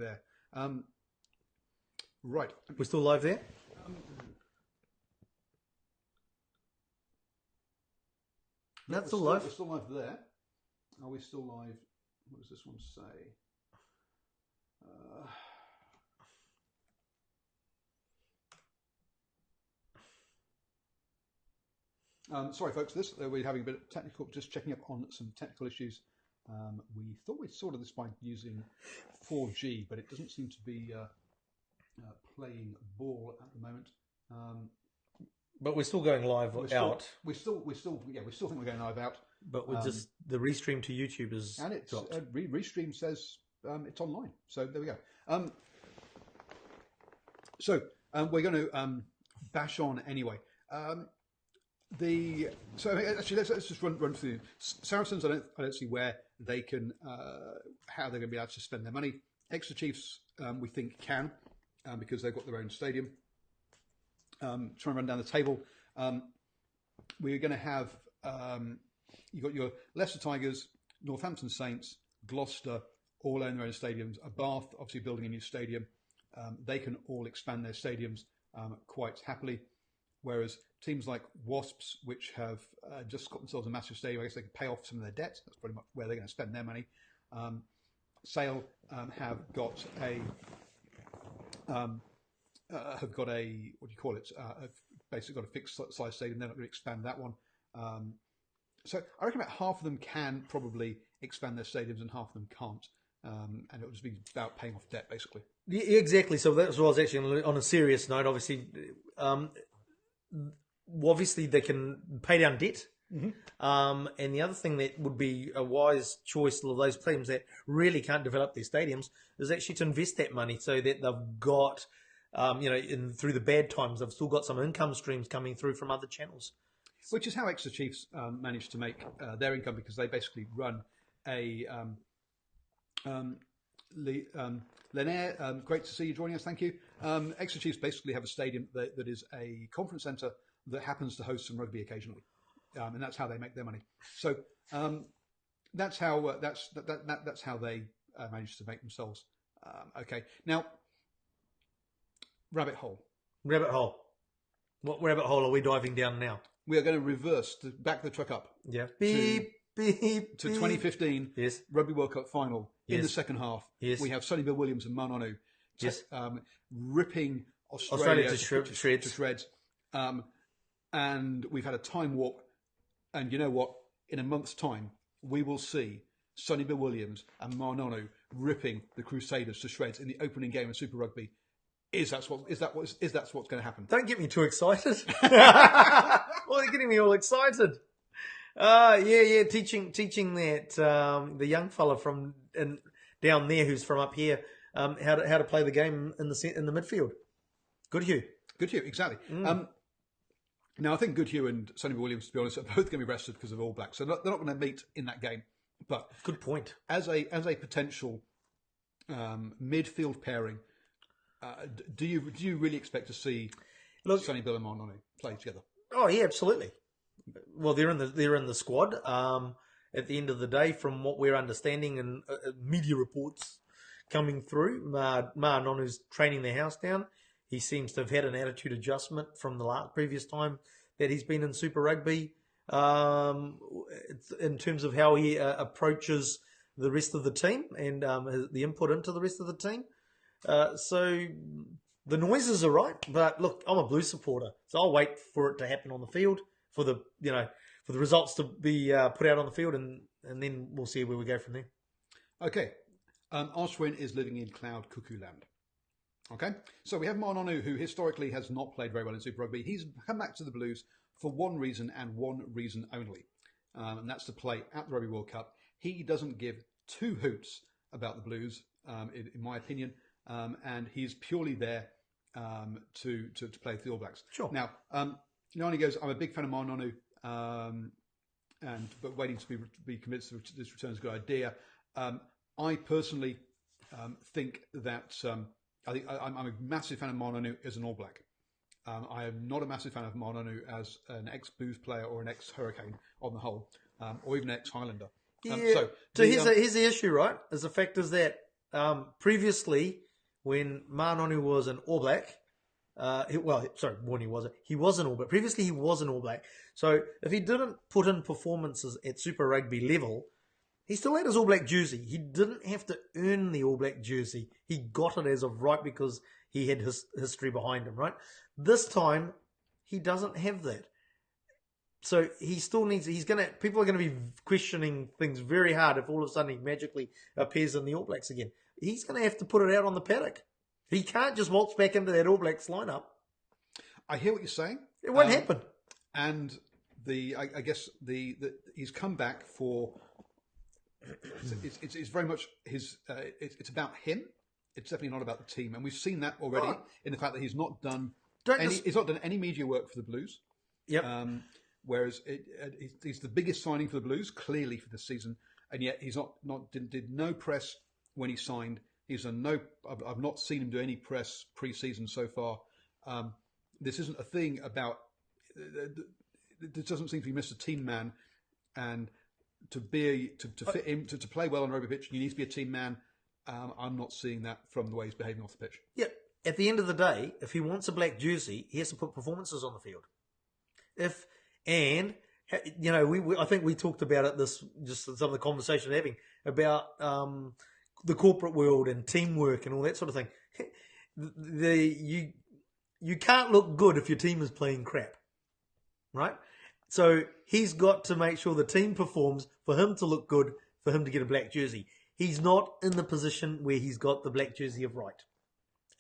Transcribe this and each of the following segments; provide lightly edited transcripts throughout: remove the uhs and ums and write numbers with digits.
there. Right. We're still live there? That's still live. We're still live there. Are we still live? What does this one say? Sorry, folks. We're having a bit of technical, just checking up on some technical issues. We thought we sorted this by using 4G, but it doesn't seem to be playing ball at the moment. But we're still going live out. We still think we're going live out. But we're just the restream to YouTube is and it's dropped. Restream says it's online. So there we go. We're going to bash on anyway. Actually, let's just run through Saracens. I don't see where they can how they're going to be able to spend their money. Exeter Chiefs, we think can because they've got their own stadium. Trying to run down the table. We're going to have you've got your Leicester Tigers, Northampton Saints, Gloucester, all own their own stadiums. Bath, obviously building a new stadium. They can all expand their stadiums quite happily. Whereas teams like Wasps, which have just got themselves a massive stadium, I guess they can pay off some of their debt. That's pretty much where they're going to spend their money. Sale have got a what do you call it? Basically got a fixed size stadium. They're not going to expand that one. So I reckon about half of them can probably expand their stadiums and half of them can't. And it will just be about paying off debt, basically. Yeah, exactly. So that was actually on a serious note. Obviously they can pay down debt. Mm-hmm. And the other thing that would be a wise choice of those teams that really can't develop their stadiums is actually to invest that money so that they've got, through the bad times, they've still got some income streams coming through from other channels. Which is how Exeter Chiefs managed to make their income, because they basically run a Lenaire, great to see you joining us. Thank you. Exeter Chiefs basically have a stadium that is a conference centre that happens to host some rugby occasionally, and that's how they make their money. So that's how that's how they manage to make themselves. Okay, now rabbit hole. Rabbit hole. What rabbit hole are we diving down now? We are going to reverse back the truck up. Yeah. To 2015 yes. Rugby World Cup final. Yes. In the second half, yes. we have Sonny Bill Williams and Manonu yes. Ripping Australia to shreds. And we've had a time warp. And you know what? In a month's time, we will see Sonny Bill Williams and Manonu ripping the Crusaders to shreds in the opening game of Super Rugby. Is that what's going to happen? Don't get me too excited. Well, you're getting me all excited. Yeah. Teaching that the young fella from down there who's from up here how to play the game in the midfield. Goodhue, exactly. Now I think Goodhue and Sonny Bill Williams, to be honest, are both going to be rested because of All Blacks, so they're not going to meet in that game. But good point. As a potential midfield pairing. Do you really expect to see Sonny Bill and Manonu play together? Oh yeah, absolutely. Well, they're in the squad. At the end of the day, from what we're understanding and media reports coming through, Manonu's training their house down. He seems to have had an attitude adjustment from the previous time that he's been in Super Rugby. In terms of how he approaches the rest of the team and the input into the rest of the team. So the noises are right, but look, I'm a Blues supporter, so I'll wait for it to happen on the field, for the results to be put out on the field, and then we'll see where we go from there. Okay, Ashwin is living in cloud cuckoo land. Okay, so we have Manonu, who historically has not played very well in Super Rugby. He's come back to the Blues for one reason and one reason only, and that's to play at the Rugby World Cup. He doesn't give two hoots about the Blues, in my opinion. And he's purely there to play for the All Blacks. Sure. Now, Nani goes, I'm a big fan of Manonu, but waiting to be convinced that this return is a good idea. I personally think that I'm a massive fan of Manonu as an All Black. I am not a massive fan of Manonu as an ex-Blues player or an ex-Hurricane on the whole, or even an ex-Highlander. Yeah. So here's the issue, right? As the fact is that Previously, when Manonu was an All Black, when he wasn't. He was an All Black. Previously, he was an All Black. So if he didn't put in performances at Super Rugby level, he still had his All Black jersey. He didn't have to earn the All Black jersey. He got it as of right because he had his history behind him, right? This time, he doesn't have that. So he still needs. People are gonna be questioning things very hard if all of a sudden he magically appears in the All Blacks again. He's gonna have to put it out on the paddock. He can't just waltz back into that All Blacks lineup. I hear what you're saying. It won't happen. And I guess he's come back for. It's very much his. It's about him. It's definitely not about the team, and we've seen that already in the fact that he's not done. He's not done any media work for the Blues. Yep. Whereas he's the biggest signing for the Blues, clearly for this season, and yet he's did no press when he signed. He's done no. I've not seen him do any press pre-season so far. This isn't a thing about. There doesn't seem to be Mr. Team Man, and to fit in to play well on a rugby pitch, you need to be a team man. I'm not seeing that from the way he's behaving off the pitch. Yeah. At the end of the day, if he wants a black jersey, he has to put performances on the field. I think we talked about it. Just some of the conversation we're having about the corporate world and teamwork and all that sort of thing. You can't look good if your team is playing crap, right? So he's got to make sure the team performs for him to look good, for him to get a black jersey. He's not in the position where he's got the black jersey of right.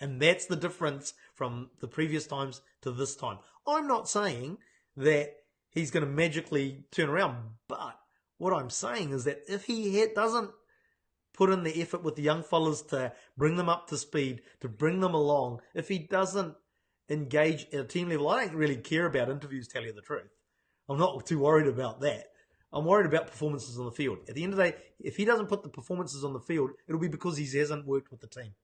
And that's the difference from the previous times to this time. I'm not saying that he's going to magically turn around, but what I'm saying is that if he doesn't put in the effort with the young fellas to bring them up to speed, to bring them along, if he doesn't engage at a team level, I don't really care about interviews, tell you the truth. I'm not too worried about that. I'm worried about performances on the field. At the end of the day, if he doesn't put the performances on the field, it'll be because he hasn't worked with the team.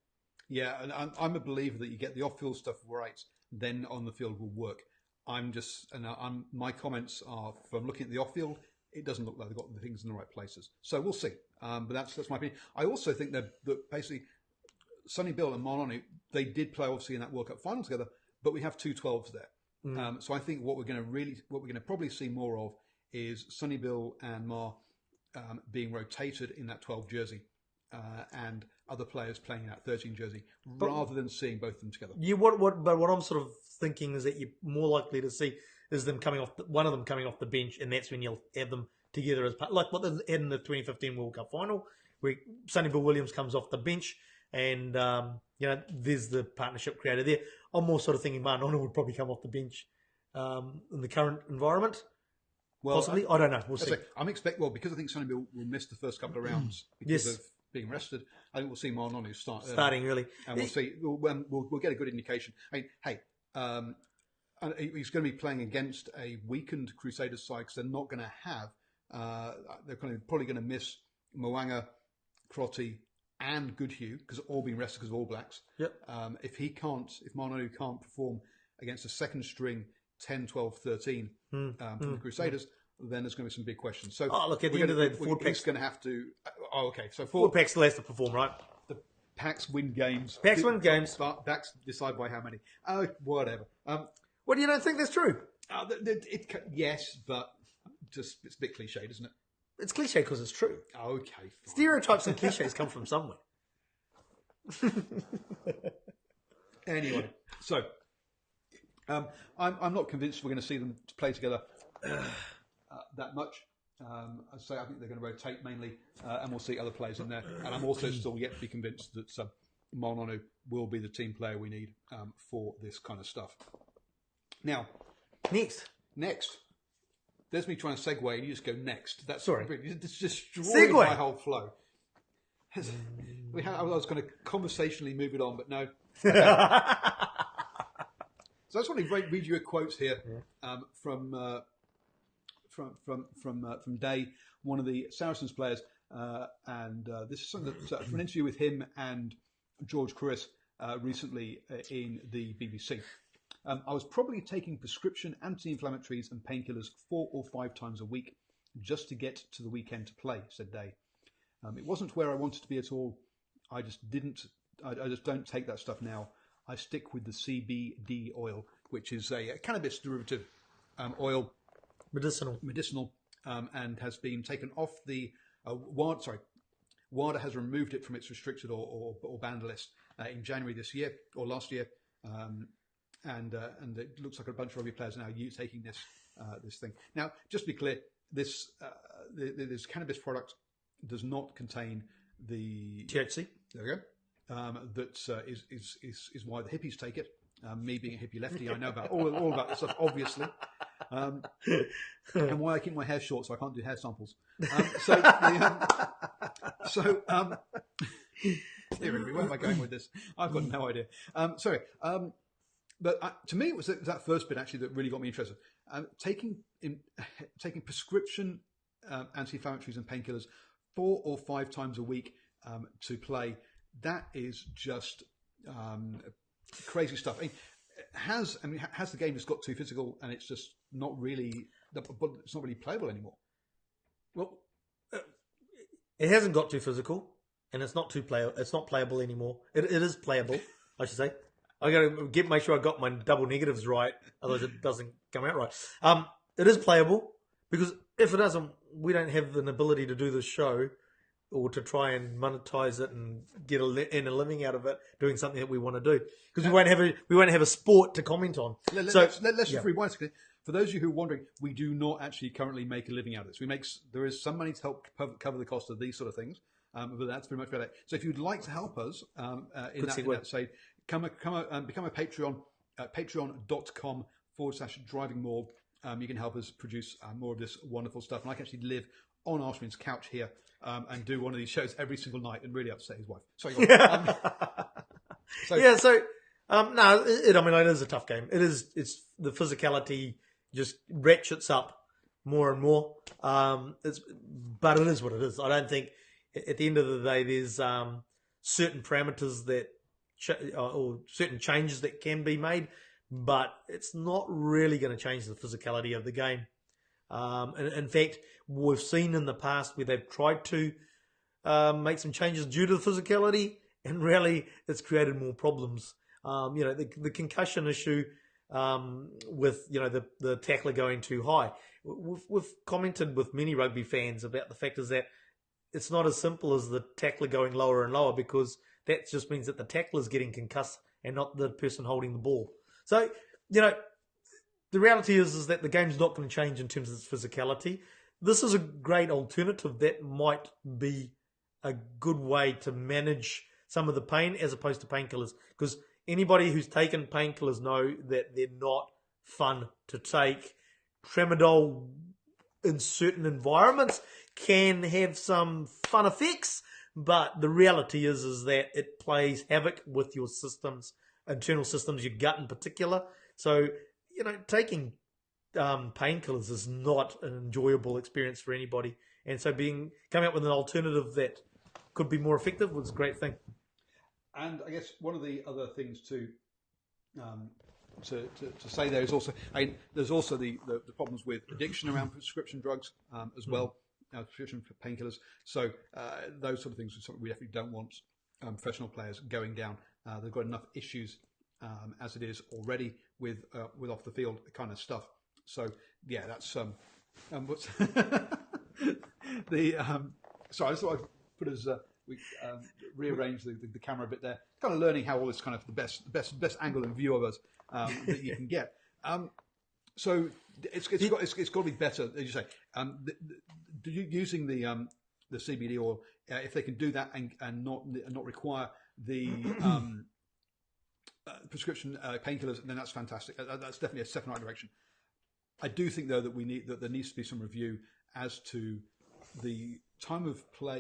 Yeah, and I'm a believer that you get the off-field stuff right, then on the field will work. My comments are from looking at the off-field. It doesn't look like they've got the things in the right places. So we'll see. But that's my opinion. I also think that basically Sonny Bill and Maloney, they did play obviously in that World Cup final together, but we have two 12s there. So I think what we're going to probably see more of is Sonny Bill and Mar being rotated in that 12 jersey, and other players playing in that 13 jersey, rather than seeing both of them together. But what I'm sort of thinking is that you're more likely to see is one of them coming off the bench, and that's when you'll have them together as part, like what they had in the 2015 World Cup final, where Sonny Bill Williams comes off the bench, and there's the partnership created there. I'm more sort of thinking Manonu would probably come off the bench in the current environment. Well, possibly, I don't know. We'll see. Because I think Sonny Bill will miss the first couple of rounds because of being rested. I think we'll see Manonu starting early, and we'll see. We'll get a good indication. I mean, he's going to be playing against a weakened Crusaders side because they're not going to have. They're probably going to miss Moanga, Crotty, and Goodhue because all being rested because of All Blacks. Yep. If Manonu can't perform against a second string 10, 12, 13 from the Crusaders, then there's going to be some big questions. So, look, at the end of the Ford Pack's going to have to. So Ford Pack still has to perform, right? The Packs win games. Packs win games. But Packs decide by how many. Whatever. What, you don't think that's true? Yes, but just it's a bit cliched, isn't it? It's cliche because it's true. Okay. Fine. Stereotypes and cliches come from somewhere. Anyway, so I'm not convinced we're going to see them play together that much. I think they're going to rotate mainly, and we'll see other players in there. And I'm also still yet to be convinced that Manonu will be the team player we need for this kind of stuff. Now, next. There's me trying to segue, and you just go next. That's sorry. It's destroyed my whole flow. I was going to conversationally move it on, but no. So I just want to read you a quote here from Day, one of the Saracens players, and this is something that, from an interview with him and George Couris recently in the BBC. I was probably taking prescription anti-inflammatories and painkillers 4 or 5 times a week just to get to the weekend to play, said Day. It wasn't where I wanted to be at all. I just didn't. I just don't take that stuff now. I stick with the CBD oil, which is a cannabis derivative oil, medicinal, and has been taken off the WADA has removed it from its restricted or banned list in January this year or last year, and it looks like a bunch of rugby players are now taking this thing. Now, just to be clear, this cannabis product does not contain the THC. There we go. That is why the hippies take it. Me being a hippie lefty, I know about all about this stuff, obviously. And why I keep my hair short, so I can't do hair samples. Where am I going with this? I've got no idea. But to me, it was that first bit actually that really got me interested. Taking prescription anti-inflammatories and painkillers 4 or 5 times a week to play. That is just crazy stuff. Has the game just got too physical and it's just not really playable anymore? Well, it hasn't got too physical, and it's not playable anymore. It is playable, I should say. I got to make sure I got my double negatives right, otherwise it doesn't come out right. It is playable because if it doesn't, we don't have an ability to do this show or to try and monetize it and get a living out of it, doing something that we want to do, because we won't have a sport to comment on. Let's just rewind. For those of you who are wondering, we do not actually currently make a living out of this. There is some money to help cover the cost of these sort of things, but that's pretty much about it. So if you'd like to help us in that say, become a Patreon at patreon.com/driving more. You can help us produce more of this wonderful stuff, and I can actually live on Arswin's couch here and do one of these shows every single night and really upset his wife. Sorry. It is a tough game. It's the physicality just ratchets up more and more. But it is what it is. I don't think at the end of the day there's certain parameters that or certain changes that can be made, but it's not really going to change the physicality of the game. In fact, we've seen in the past where they've tried to make some changes due to the physicality, and really it's created more problems. The concussion issue with the tackler going too high. We've commented with many rugby fans about the fact is that it's not as simple as the tackler going lower and lower, because that just means that the tackler is getting concussed and not the person holding the ball. So, the reality is that the game's not going to change in terms of its physicality. This is a great alternative that might be a good way to manage some of the pain as opposed to painkillers, because anybody who's taken painkillers know that they're not fun to take. Tramadol in certain environments can have some fun effects, but the reality is that it plays havoc with your systems, internal systems, your gut in particular. So, taking painkillers is not an enjoyable experience for anybody. And so coming up with an alternative that could be more effective was a great thing. And I guess one of the other things to say there is also, there's also the problems with addiction around prescription drugs as well, prescription painkillers. So those sort of things are something we definitely don't want professional players going down. They've got enough issues as it is already with off the field kind of stuff. So yeah, that's what's the sorry, I just thought I'd put as we rearrange the camera a bit there, kind of learning how all this kind of the best angle and view of us that you can get. So it's got to be better, as you say. Using the CBD oil, if they can do that and not require the prescription painkillers, then that's fantastic. That's definitely a step in the right direction. I do think though that there needs to be some review as to the time of play.